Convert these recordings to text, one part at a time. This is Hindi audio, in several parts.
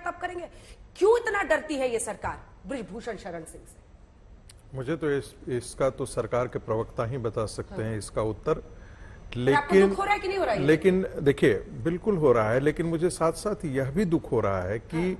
तब करेंगे। क्यों इतना डरती है ये सरकार बृजभूषण शरण सिंह से? मुझे तो इसका तो सरकार के प्रवक्ता ही बता सकते हैं इसका उत्तर। आपको दुख हो रहा है कि नहीं हो रहा है? लेकिन देखिए, बिल्कुल हो रहा है, लेकिन मुझे साथ साथ यह भी दुख हो रहा है कि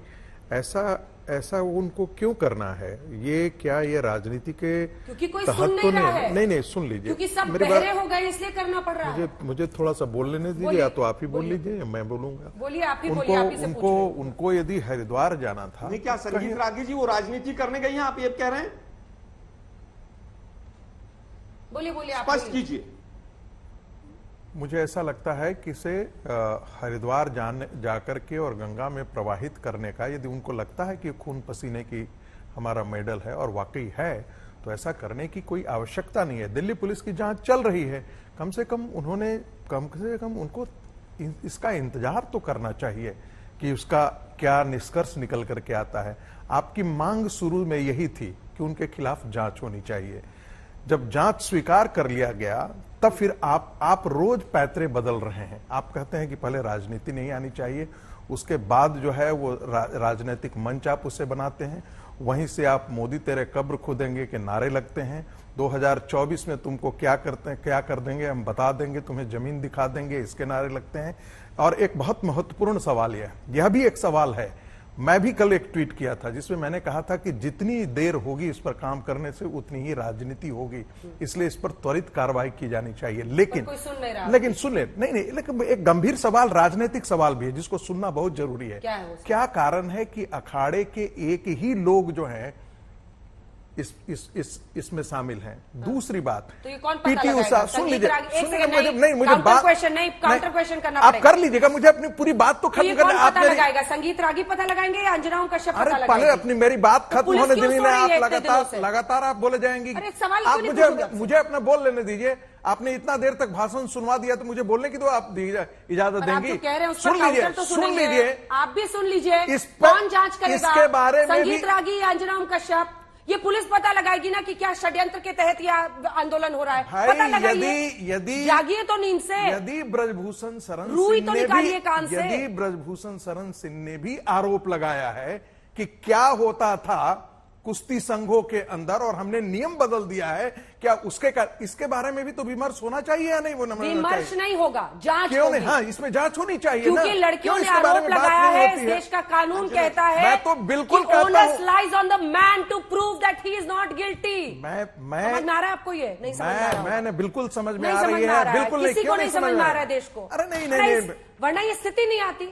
ऐसा उनको क्यों करना है। ये क्या ये राजनीति के क्योंकि कोई तहत सुन तो नहीं रहा है। नहीं, सुन लीजिए, क्योंकि सब बहरे हो गए इसलिए करना पड़ रहा है। मुझे थोड़ा सा बोल लेने दीजिए, या तो आप ही बोल लीजिए या मैं बोलूंगा। बोलिए, आप ही बोलिए, आप ही से पूछ रहे हैं। उनको यदि हरिद्वार जाना था, नहीं, क्या संगीत रागी जी वो राजनीति करने गई हैं, आप ये कह रहे हैं? बोलिए, आप स्पष्ट कीजिए। मुझे ऐसा लगता है कि इसे हरिद्वार जाकर के और गंगा में प्रवाहित करने का, यदि उनको लगता है कि खून पसीने की हमारा मेडल है और वाकई है, तो ऐसा करने की कोई आवश्यकता नहीं है। दिल्ली पुलिस की जांच चल रही है, कम से कम उनको इसका इंतजार तो करना चाहिए कि उसका क्या निष्कर्ष निकल करके आता है। आपकी मांग शुरू में यही थी कि उनके खिलाफ जांच होनी चाहिए। जब जांच स्वीकार कर लिया गया, तब फिर आप रोज पैतरे बदल रहे हैं। आप कहते हैं कि पहले राजनीति नहीं आनी चाहिए, उसके बाद जो है वो राजनीतिक मंच आप उससे बनाते हैं, वहीं से आप मोदी तेरे कब्र खोदेंगे के नारे लगते हैं। 2024 में तुमको क्या कर देंगे हम बता देंगे, तुम्हें जमीन दिखा देंगे, इसके नारे लगते हैं। और एक बहुत महत्वपूर्ण सवाल यह भी एक सवाल है। मैं भी कल एक ट्वीट किया था जिसमें मैंने कहा था कि जितनी देर होगी इस पर काम करने से उतनी ही राजनीति होगी, इसलिए इस पर त्वरित कार्रवाई की जानी चाहिए। लेकिन सुन ले, नहीं, लेकिन एक गंभीर सवाल, राजनीतिक सवाल भी है जिसको सुनना बहुत जरूरी है। क्या कारण है कि अखाड़े के एक ही लोग जो हैं इसमें शामिल हैं? दूसरी बात, तो ये कौन पीटी उषा, सुन लीजिए, मुझे काउंटर क्वेश्चन करना आप कर लीजिएगा, मुझे अपनी पूरी बात तो खत्म करना। आप लगाएगा संगीत रागी पता लगाएंगे या अंजनाओं का शब्द पता लगाएंगे? पहले अपनी मेरी बात खत्म होने दीजिए ना, आप लगातार आप बोले जाएंगी। आप मुझे अपना बोल लेने दीजिए। आपने इतना देर तक भाषण सुनवा दिया तो मुझे बोलने की तो आप इजाजत देंगी? सुन लीजिए, आप भी सुन लीजिए। कौन जांच करेगा इसके बारे में? संगीत रागी या अंजनाओं कश्यप? ये पुलिस पता लगाएगी ना कि क्या षड्यंत्र के तहत यह आंदोलन हो रहा है। पता लगाइए, यदि जागिए तो नींद से। यदि ब्रजभूषण शरण रूई तो निकालिए कान से। यदि ब्रजभूषण शरण सिंह ने भी आरोप लगाया है कि क्या होता था कुश्ती संघों के अंदर और हमने नियम बदल दिया है, क्या इसके बारे में भी तो विमर्श होना चाहिए या नहीं? वो विमर्श नहीं होगा, जांच क्यों नहीं? हाँ, इसमें जांच होनी चाहिए, क्योंकि लड़कियों ने आरोप लगाया है। इस देश का कानून कहता है, मैं तो बिल्कुल onus lies on the man to prove that he is not guilty. मैं समझ में आ रहा है आपको? ये नहीं समझ में आ रहा? मैंने बिल्कुल समझ में आ रही है, बिल्कुल नहीं। किसी को नहीं समझ में आ रहा है देश को? अरे नहीं, वरना ये स्थिति नहीं आती,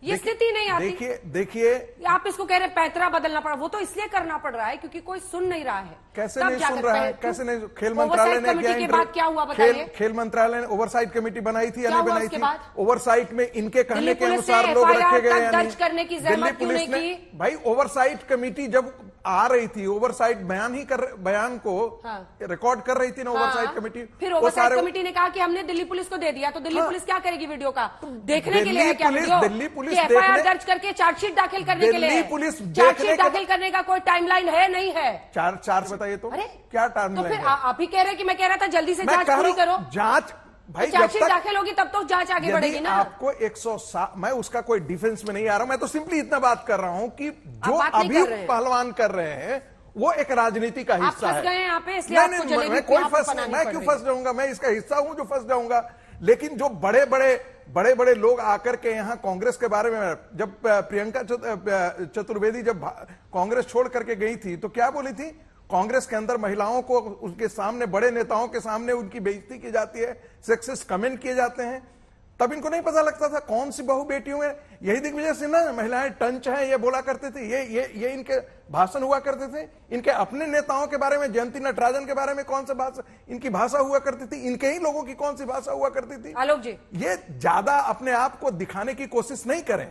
ये स्थिति नहीं आती। देखिए, आप इसको कह रहे हैं पैतरा बदलना पड़ा, वो तो इसलिए करना पड़ रहा है क्योंकि कोई सुन नहीं रहा है। कैसे नहीं सुन रहा है? कैसे नहीं? खेल मंत्रालय ने क्या हुआ बताइए? खेल मंत्रालय ने ओवरसाइट कमेटी बनाई थी या नहीं बनाई थी? ओवरसाइट में इनके कहने के अनुसार लोग रखे गए या नहीं? दर्ज करने की जहमत क्यों नहीं की? भाई, ओवरसाइट कमेटी जब आ रही थी, ओवरसाइट बयान को रिकॉर्ड कर रही थी ना ओवरसाइट कमेटी। फिर ओवरसाइट कमेटी ने कहा कि हमने दिल्ली पुलिस को दे दिया, तो दिल्ली पुलिस क्या करेगी? वीडियो का देखने के लिए क्या वीडियो? दिल्ली पुलिस एफआईआर दर्ज करके चार्जशीट दाखिल करने के लिए? दिल्ली पुलिस चार्जशीट दाखिल करने का कोई टाइमलाइन है? नहीं है। चार्ज बताइए तो क्या टाइमलाइन? तो फिर आप ही कह रहे हैं कि मैं कह रहा था जल्दी से जांच पूरी करो। जांच भाई चार्जशीट दाखिल होगी तब तो जांच आगे बढ़ेगी ना। आपको 107, मैं उसका कोई डिफेंस में नहीं आ रहा हूं, मैं तो सिंपली इतना बात कर रहा हूं कि जो अभी पहलवान कर रहे हैं वो एक राजनीति का हिस्सा है। यहाँ पे इसलिए आपको जलेबी मैं क्यों फंस जाऊंगा? मैं इसका हिस्सा हूं जो फंस जाऊंगा। लेकिन जो बड़े लोग आकर के यहाँ कांग्रेस के बारे में, जब प्रियंका चतुर्वेदी जब कांग्रेस छोड़ करके गई थी तो क्या बोली थी? कांग्रेस के अंदर महिलाओं को उनके सामने, बड़े नेताओं के सामने उनकी बेइज्जती की जाती है, सेक्सिस्ट कमेंट किए जाते हैं। तब इनको नहीं पता लगता था कौन सी बहु बेटियों में यही दिग्विजय सिन्हा महिलाएं टंच हैं ये बोला करते थे, ये इनके भाषण हुआ करते थे। इनके अपने नेताओं के बारे में, जयंती नटराजन के बारे में कौन सा भाषा इनकी भाषा हुआ करती थी? इनके ही लोगों की कौन सी भाषा हुआ करती थी? आलोक जी, ये ज्यादा अपने आप को दिखाने की कोशिश नहीं करें।